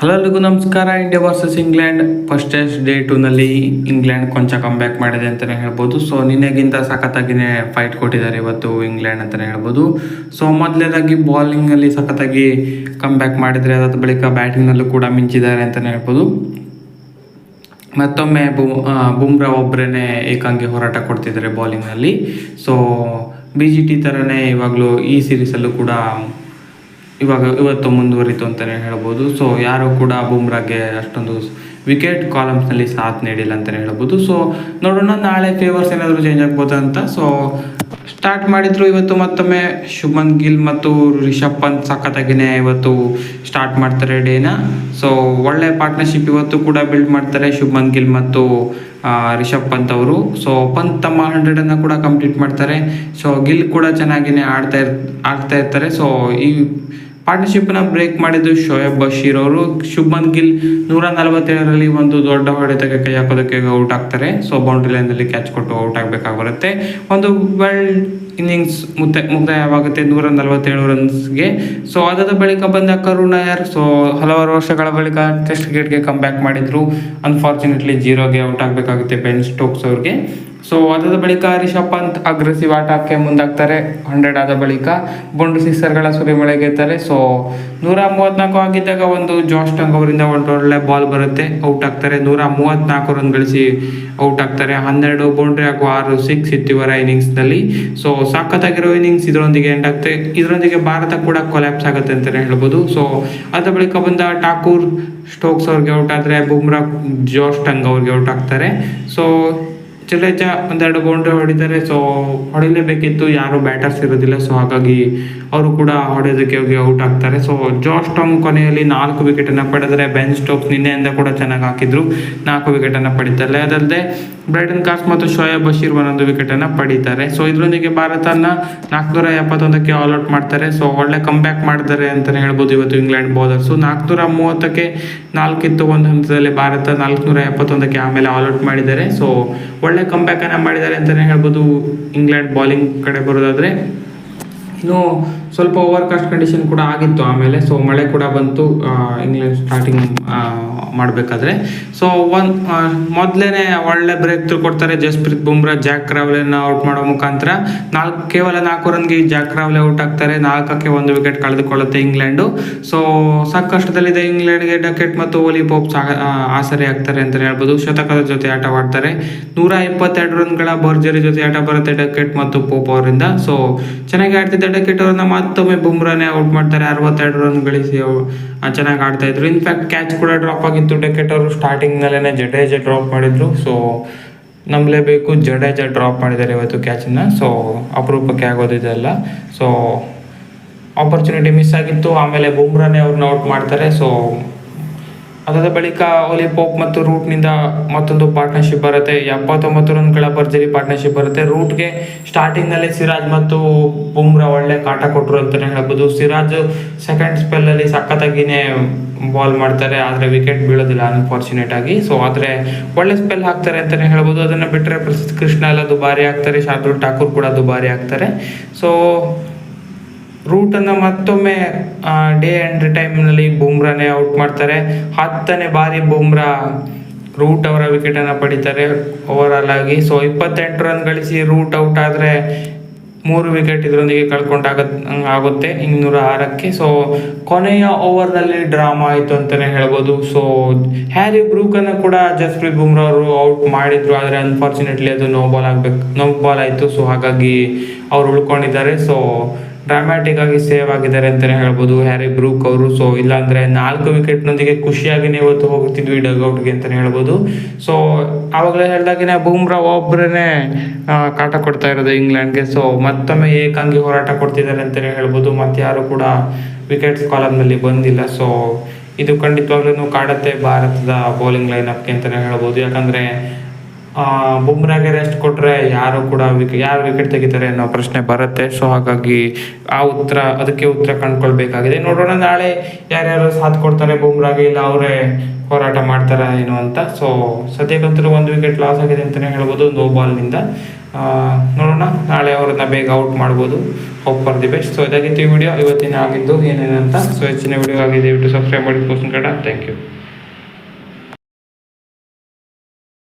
Hello ಎಲ್ರಿಗೂ ನಮಸ್ಕಾರ. India versus England first test day 2ನಲ್ಲಿ ಇಂಗ್ಲೆಂಡ್ ಕೊಂಚ ಕಮ್ ಬ್ಯಾಕ್ ಮಾಡಿದೆ ಅಂತಲೇ ಹೇಳ್ಬೋದು. ಸೊ ನಿನ್ನೆಗಿಂತ ಸಖತ್ತಾಗಿಯೇ ಫೈಟ್ ಕೊಟ್ಟಿದ್ದಾರೆ ಇವತ್ತು ಇಂಗ್ಲೆಂಡ್ ಅಂತಲೇ ಹೇಳ್ಬೋದು. ಸೊ ಮೊದಲನೇದಾಗಿ ಬಾಲಿಂಗಲ್ಲಿ ಸಖತ್ತಾಗಿ ಕಮ್ ಬ್ಯಾಕ್ ಮಾಡಿದರೆ, ಅದಾದ ಬಳಿಕ ಬ್ಯಾಟಿಂಗ್ನಲ್ಲೂ ಕೂಡ ಮಿಂಚಿದ್ದಾರೆ ಅಂತಲೇ ಹೇಳ್ಬೋದು. ಮತ್ತೊಮ್ಮೆ ಬುಮ್ರಾ ಒಬ್ಬರೇ ಏಕಾಂಗಿ ಹೋರಾಟ ಕೊಡ್ತಿದ್ದಾರೆ ಬಾಲಿಂಗ್ನಲ್ಲಿ. ಸೊ BGT ಥರನೇ ಇವಾಗಲೂ ಈ ಸೀರೀಸಲ್ಲೂ ಕೂಡ ಇವತ್ತು ಮುಂದುವರಿತು ಅಂತಲೇ ಹೇಳ್ಬೋದು. ಸೊ ಯಾರೂ ಕೂಡ ಬುಮ್ರಾಗೆ ಅಷ್ಟೊಂದು ವಿಕೆಟ್ ಕಾಲಮ್ಸ್ನಲ್ಲಿ ಸಾಥ್ ನೀಡಿಲ್ಲ ಅಂತಲೇ ಹೇಳ್ಬೋದು. ಸೊ ನೋಡೋಣ ನಾಳೆ ಫೇವರ್ಸ್ ಏನಾದರೂ ಚೇಂಜ್ ಆಗ್ಬೋದು ಅಂತ. ಸೊ ಸ್ಟಾರ್ಟ್ ಮಾಡಿದ್ರು ಇವತ್ತು ಮತ್ತೊಮ್ಮೆ ಶುಭ್ಮನ್ ಗಿಲ್ ಮತ್ತು ರಿಷಬ್ ಪಂತ್ ಸಖತ್ತಾಗಿಯೇ ಇವತ್ತು ಸ್ಟಾರ್ಟ್ ಮಾಡ್ತಾರೆ ಡೇನ. ಸೊ ಒಳ್ಳೆ ಪಾರ್ಟ್ನರ್ಶಿಪ್ ಇವತ್ತು ಕೂಡ ಬಿಲ್ಡ್ ಮಾಡ್ತಾರೆ ಶುಭ್ಮನ್ ಗಿಲ್ ಮತ್ತು ರಿಷಬ್ ಪಂತ್ ಅವರು. ಸೊ ಪಂತ್ ತಮ್ಮ 100 ಕೂಡ ಕಂಪ್ಲೀಟ್ ಮಾಡ್ತಾರೆ. ಸೊ ಗಿಲ್ ಕೂಡ ಚೆನ್ನಾಗಿಯೇ ಆಡ್ತಾ ಇರ್ತಾರೆ. ಸೊ ಈ ಪಾರ್ಟ್ನರ್ಶಿಪ್ನ ಬ್ರೇಕ್ ಮಾಡಿದ್ದು ಶೋಯಬ್ ಬಶೀರ್ ಅವರು. ಶುಭ್ಮನ್ ಗಿಲ್ 147ರಲ್ಲಿ ಒಂದು ದೊಡ್ಡ ಹೊಡೆತಕ್ಕೆ ಕೈ ಹಾಕೋದಕ್ಕೆ ಔಟ್ ಆಗ್ತಾರೆ. ಸೊ ಬೌಂಡ್ರಿ ಲೈನಲ್ಲಿ ಕ್ಯಾಚ್ ಕೊಟ್ಟು ಔಟ್ ಆಗಬೇಕಾಗಿ ಬರುತ್ತೆ. ಒಂದು ವರ್ಲ್ಡ್ ಇನ್ನಿಂಗ್ಸ್ ಮುಕ್ತಾಯವಾಗುತ್ತೆ 147 ರನ್ಸ್ಗೆ. ಸೊ ಅದಾದ ಬಳಿಕ ಬಂದ ಕರುಣ್ ನಾಯರ್. ಸೊ ಹಲವಾರು ವರ್ಷಗಳ ಬಳಿಕ ಟೆಸ್ಟ್ ಕ್ರಿಕೆಟ್ಗೆ ಕಮ್ ಬ್ಯಾಕ್ ಮಾಡಿದ್ರು. ಅನ್ಫಾರ್ಚುನೇಟ್ಲಿ 0ಗೆ ಔಟ್ ಆಗಬೇಕಾಗುತ್ತೆ ಬೆನ್ ಸ್ಟೋಕ್ಸ್ ಅವ್ರಿಗೆ. ಸೊ ಅದಾದ ಬಳಿಕ ರಿಷಬ್ ಪಂತ್ ಅಗ್ರೆಸಿವ್ ಆಟಕ್ಕೆ ಮುಂದಾಗ್ತಾರೆ. 100 ಆದ ಬಳಿಕ ಬೌಂಡ್ರಿ ಸಿಕ್ಸರ್ಗಳ ಸುರಿಮಳೆಗೆತ್ತಾರೆ. ಸೊ 134 ಆಗಿದ್ದಾಗ ಒಂದು ಜಾಶ್ ಟಂಗ್ ಅವರಿಂದ ಒಂದು ಒಳ್ಳೆ ಬಾಲ್ ಬರುತ್ತೆ, ಔಟ್ ಆಗ್ತಾರೆ. 134 ರನ್ ಗಳಿಸಿ ಔಟ್ ಆಗ್ತಾರೆ. 12 ಬೌಂಡ್ರಿ ಹಾಗೂ 6 ಸಿಕ್ಸ್ ಇತ್ತು ಇವರ ಇನ್ನಿಂಗ್ಸ್ನಲ್ಲಿ. ಸೊ ಸಖತ್ತಾಗಿರೋ ಇನ್ನಿಂಗ್ಸ್ ಇದರೊಂದಿಗೆ ಎಂಡ್ ಆಗ್ತದೆ. ಇದರೊಂದಿಗೆ ಭಾರತ ಕೂಡ ಕೊಲ್ಯಾಪ್ಸ್ ಆಗುತ್ತೆ ಅಂತಲೇ ಹೇಳ್ಬೋದು. ಸೊ ಅದಾದ ಬಳಿಕ ಬಂದ ಠಾಕೂರ್ ಸ್ಟೋಕ್ಸ್ ಅವ್ರಿಗೆ ಔಟ್ ಆದರೆ, ಬುಮ್ರಾ ಜಾಶ್ ಟಂಗ್ ಅವ್ರಿಗೆ ಔಟ್ ಆಗ್ತಾರೆ. ಸೊ ಜಡೇಜಾ ಒಂದೆರಡು ಬೌಂಡ್ರಿ ಹೊಡಿತಾರೆ. ಸೊ ಹೊಡಿಲೇಬೇಕಿತ್ತು, ಯಾರು ಬ್ಯಾಟರ್ಸ್ ಇರೋದಿಲ್ಲ. ಸೊ ಹಾಗಾಗಿ ಅವರು ಕೂಡ ಹೊಡೆಯೋದಕ್ಕೆ ಹೋಗಿ ಔಟ್ ಆಗ್ತಾರೆ. ಸೊ ಜಾಶ್ ಟಂಗ್ ಕೊನೆಯಲ್ಲಿ 4 ವಿಕೆಟನ್ನು ಪಡೆದರೆ, ಬೆನ್ ಸ್ಟೋಕ್ಸ್ ನಿನ್ನೆಯಿಂದ ಕೂಡ ಚೆನ್ನಾಗಿ ಹಾಕಿದ್ರು, 4 ವಿಕೆಟನ್ನು ಪಡೀತಾರೆ. ಅದಲ್ಲದೆ ಬ್ರೈಡನ್ ಕಾಸ್ ಮತ್ತು ಶೋಯಬ್ ಬಶೀರ್ 1 ವಿಕೆಟನ್ನು ಪಡೀತಾರೆ. ಸೊ ಇದರೊಂದಿಗೆ ಭಾರತನ 471ಕ್ಕೆ ಆಲ್ ಔಟ್ ಮಾಡ್ತಾರೆ. ಸೊ ಒಳ್ಳೆ ಕಮ್ ಬ್ಯಾಕ್ ಮಾಡ್ತಾರೆ ಅಂತಲೇ ಹೇಳ್ಬೋದು ಇವತ್ತು ಇಂಗ್ಲೆಂಡ್ ಬೌಲರ್ಸು. 430ಕ್ಕೆ 4 ಇತ್ತು ಒಂದು ಹಂತದಲ್ಲಿ, ಭಾರತ 471ಕ್ಕೆ ಆಮೇಲೆ ಆಲ್ ಔಟ್ ಮಾಡಿದ್ದಾರೆ. ಸೊ ಒಳ್ಳೆ ಕಮ್ ಬ್ಯಾಕನ್ನು ಮಾಡಿದ್ದಾರೆ ಅಂತಲೇ ಹೇಳ್ಬೋದು. ಇಂಗ್ಲೆಂಡ್ ಬಾಲಿಂಗ್ ಕಡೆ ಬರೋದಾದರೆ ಇನ್ನು ಸ್ವಲ್ಪ ಓವರ್ಕಾಸ್ಟ್ ಕಂಡೀಷನ್ ಕೂಡ ಆಗಿತ್ತು ಆಮೇಲೆ. ಸೊ ಮಳೆ ಕೂಡ ಬಂತು ಇಂಗ್ಲೆಂಡ್ ಸ್ಟಾರ್ಟಿಂಗ್ ಮಾಡಬೇಕಾದ್ರೆ. ಸೊ ಮೊದಲೇ ಒಳ್ಳೆ ಬ್ರೇಕ್ ಥ್ರೂ ಕೊಡ್ತಾರೆ ಜಸ್ಪ್ರೀತ್ ಬುಮ್ರಾ. ಜಾಕ್ ರಾವ್ಲೆನ ಔಟ್ ಮಾಡೋ ಮುಖಾಂತರ ಕೇವಲ 4 ರನ್ಗೆ ಜಾಕ್ ರಾವ್ಲೆ ಔಟ್ ಆಗ್ತಾರೆ. 4ಕ್ಕೆ 1 ವಿಕೆಟ್ ಕಳೆದುಕೊಳ್ಳುತ್ತೆ ಇಂಗ್ಲೆಂಡು. ಸೊ ಸಾಕಷ್ಟದಲ್ಲಿದೆ ಇಂಗ್ಲೆಂಡ್ಗೆ. ಡಕೆಟ್ ಮತ್ತು ಓಲಿ ಪೋಪ್ ಆಸರೆ ಆಗ್ತಾರೆ ಅಂತಲೇ ಹೇಳ್ಬೋದು. ಶತಕದ ಜೊತೆ ಆಟವಾಡ್ತಾರೆ. 122 ರನ್ಗಳ ಭರ್ಜರಿ ಜೊತೆ ಆಟ ಬರುತ್ತೆ ಡಕೆಟ್ ಮತ್ತು ಪೋಪ್ ಅವರಿಂದ. ಸೊ ಚೆನ್ನಾಗಿ ಆಡ್ತಿದ್ದ ಡಕೆಟ್ ಅವ್ರನ್ನ ಮತ್ತೊಮ್ಮೆ ಬುಮ್ರಾನೇ ಔಟ್ ಮಾಡ್ತಾರೆ. 62 ರನ್ ಗಳಿಸಿ ಚೆನ್ನಾಗಿ ಆಡ್ತಾ ಇದ್ರು. ಇನ್ಫ್ಯಾಕ್ಟ್ ಕ್ಯಾಚ್ ಕೂಡ ಡ್ರಾಪ್ ಆಗಿತ್ತು. ಡಕೆಟ್ ಅವರು ಸ್ಟಾರ್ಟಿಂಗ್ನಲ್ಲೇ ಜಡೇಜಾ ಡ್ರಾಪ್ ಮಾಡಿದ್ರು. ಸೊ ನಂಬಲೇಬೇಕು, ಜಡೇಜಾ ಡ್ರಾಪ್ ಮಾಡಿದ್ದಾರೆ ಇವತ್ತು ಕ್ಯಾಚನ್ನು. ಸೊ ಅಪರೂಪಕ್ಕೆ ಆಗೋದಿದೆಲ್ಲ. ಸೊ ಆಪರ್ಚುನಿಟಿ ಮಿಸ್ ಆಗಿತ್ತು. ಆಮೇಲೆ ಬುಮ್ರಾನೇ ಅವ್ರನ್ನ ಔಟ್ ಮಾಡ್ತಾರೆ. ಸೊ ಅದಾದ ಬಳಿಕ ಓಲಿ ಪೋಪ್ ಮತ್ತು ರೂಟ್ನಿಂದ ಮತ್ತೊಂದು ಪಾರ್ಟ್ನರ್ಶಿಪ್ ಬರುತ್ತೆ. 79 ರನ್ಗಳ ಭರ್ಜರಿ ಪಾರ್ಟ್ನರ್ಶಿಪ್ ಬರುತ್ತೆ. ರೂಟ್ಗೆ ಸ್ಟಾರ್ಟಿಂಗ್ನಲ್ಲಿ ಸಿರಾಜ್ ಮತ್ತು ಬುಮ್ರಾ ಒಳ್ಳೆ ಕಾಟ ಕೊಟ್ಟರು ಅಂತಲೇ ಹೇಳ್ಬೋದು. ಸಿರಾಜ್ ಸೆಕೆಂಡ್ ಸ್ಪೆಲ್ಲಲ್ಲಿ ಸಖತ್ತಾಗಿಯೇ ಬಾಲ್ ಮಾಡ್ತಾರೆ, ಆದರೆ ವಿಕೆಟ್ ಬೀಳೋದಿಲ್ಲ ಅನ್ಫಾರ್ಚುನೇಟ್ ಆಗಿ. ಸೊ ಆದರೆ ಒಳ್ಳೆ ಸ್ಪೆಲ್ ಹಾಕ್ತಾರೆ ಅಂತಲೇ ಹೇಳ್ಬೋದು. ಅದನ್ನು ಬಿಟ್ಟರೆ ಪ್ರಸಿದ್ಧ ಕೃಷ್ಣ ಎಲ್ಲ ದುಬಾರಿ ಆಗ್ತಾರೆ, ಶಾರ್ದೂಲ್ ಠಾಕೂರ್ ಕೂಡ ದುಬಾರಿ ಆಗ್ತಾರೆ. ಸೊ ರೂಟನ್ನು ಮತ್ತೊಮ್ಮೆ ಡೇ ಆ್ಯಂಡ್ ಟೈಮ್ನಲ್ಲಿ ಬುಮ್ರಾನೇ ಔಟ್ ಮಾಡ್ತಾರೆ. 10ನೇ ಬಾರಿ ಬುಮ್ರಾ ರೂಟ್ ಅವರ ವಿಕೆಟನ್ನು ಪಡಿತಾರೆ ಓವರಾಲ್ ಆಗಿ. ಸೊ 28 ರನ್ ಗಳಿಸಿ ರೂಟ್ ಔಟ್ ಆದರೆ 3 ವಿಕೆಟ್ ಇದರೊಂದಿಗೆ ಆಗುತ್ತೆ 206ಕ್ಕೆ. ಸೊ ಕೊನೆಯ ಓವರ್ನಲ್ಲಿ ಡ್ರಾಮಾ ಆಯಿತು ಅಂತಲೇ ಹೇಳ್ಬೋದು. ಸೊ ಹ್ಯಾರಿ ಬ್ರೂಕನ್ನು ಕೂಡ ಜಸ್ಪ್ರೀತ್ ಬುಮ್ರಾ ಅವರು ಔಟ್ ಮಾಡಿದ್ರು, ಆದರೆ ಅನ್ಫಾರ್ಚುನೇಟ್ಲಿ ಅದು ನೋ ಬಾಲ್ ಆಯಿತು. ಸೊ ಹಾಗಾಗಿ ಅವರು ಉಳ್ಕೊಂಡಿದ್ದಾರೆ. ಸೊ ಡ್ರಾಮ್ಯಾಟಿಕ್ ಆಗಿ ಸೇವ್ ಆಗಿದ್ದಾರೆ ಅಂತಲೇ ಹೇಳ್ಬೋದು ಹ್ಯಾರಿ ಬ್ರೂಕ್ ಅವರು. ಸೊ ಇಲ್ಲಾಂದರೆ 4 ವಿಕೆಟ್ನೊಂದಿಗೆ ಖುಷಿಯಾಗಿಯೇ ಇವತ್ತು ಹೋಗ್ತಿದ್ವಿ ಡಗ್ಔಟ್ಗೆ ಅಂತಲೇ ಹೇಳ್ಬೋದು. ಸೊ ಆವಾಗಲೇ ಹೇಳಿದಾಗಿನೇ ಬುಮ್ರಾ ಒಬ್ಬರೇ ಕಾಟ ಕೊಡ್ತಾ ಇರೋದು ಇಂಗ್ಲೆಂಡ್ಗೆ. ಸೊ ಮತ್ತೊಮ್ಮೆ ಏಕಾಂಗಿ ಹೋರಾಟ ಕೊಡ್ತಿದ್ದಾರೆ ಅಂತಲೇ ಹೇಳ್ಬೋದು. ಮತ್ತು ಯಾರು ಕೂಡ ವಿಕೆಟ್ಸ್ ಕಾಲಮ್ನಲ್ಲಿ ಬಂದಿಲ್ಲ. ಸೊ ಇದು ಖಂಡಿತವಾಗ್ಲೂ ಕಾಡುತ್ತೆ ಭಾರತದ ಬೌಲಿಂಗ್ ಲೈನಪ್ಗೆ ಅಂತಲೇ ಹೇಳ್ಬೋದು. ಯಾಕಂದರೆ ಬುಮ್ರಾಗೆ ರೆಸ್ಟ್ ಕೊಟ್ಟರೆ ಯಾರು ಕೂಡ ಯಾರು ವಿಕೆಟ್ ತೆಗಿತಾರೆ ಅನ್ನೋ ಪ್ರಶ್ನೆ ಬರುತ್ತೆ. ಸೊ ಹಾಗಾಗಿ ಅದಕ್ಕೆ ಉತ್ತರ ಕಂಡುಕೊಳ್ಬೇಕಾಗಿದೆ. ನೋಡೋಣ ನಾಳೆ ಯಾರ್ಯಾರು ಸಾಥ್ ಕೊಡ್ತಾರೆ ಬುಮ್ರಾಗೆ, ಇಲ್ಲ ಅವರೇ ಹೋರಾಟ ಮಾಡ್ತಾರ ಏನು ಅಂತ. ಸೊ ಸದ್ಯಕ್ಕಂತೂ 1 ವಿಕೆಟ್ ಲಾಸ್ ಆಗಿದೆ ಅಂತಲೇ ಹೇಳ್ಬೋದು ನೋ ಬಾಲ್ನಿಂದ. ನೋಡೋಣ ನಾಳೆ ಅವ್ರನ್ನ ಬೇಗ ಔಟ್ ಮಾಡ್ಬೋದು. Hope for the best. So ಇದಾಗಿತ್ತು ಈ ವಿಡಿಯೋ ಇವತ್ತಿನ ಆಗಿದ್ದು ಏನೇನಂತ. ಸೊ ಹೆಚ್ಚಿನ ವಿಡಿಯೋ ಆಗಿದೆ ದಯವಿಟ್ಟು ಸಬ್ಸ್ಕ್ರೈಬ್ ಮಾಡಿ ಪೋಸ್ಟ್ ಕನ್ನಡ. Thank you.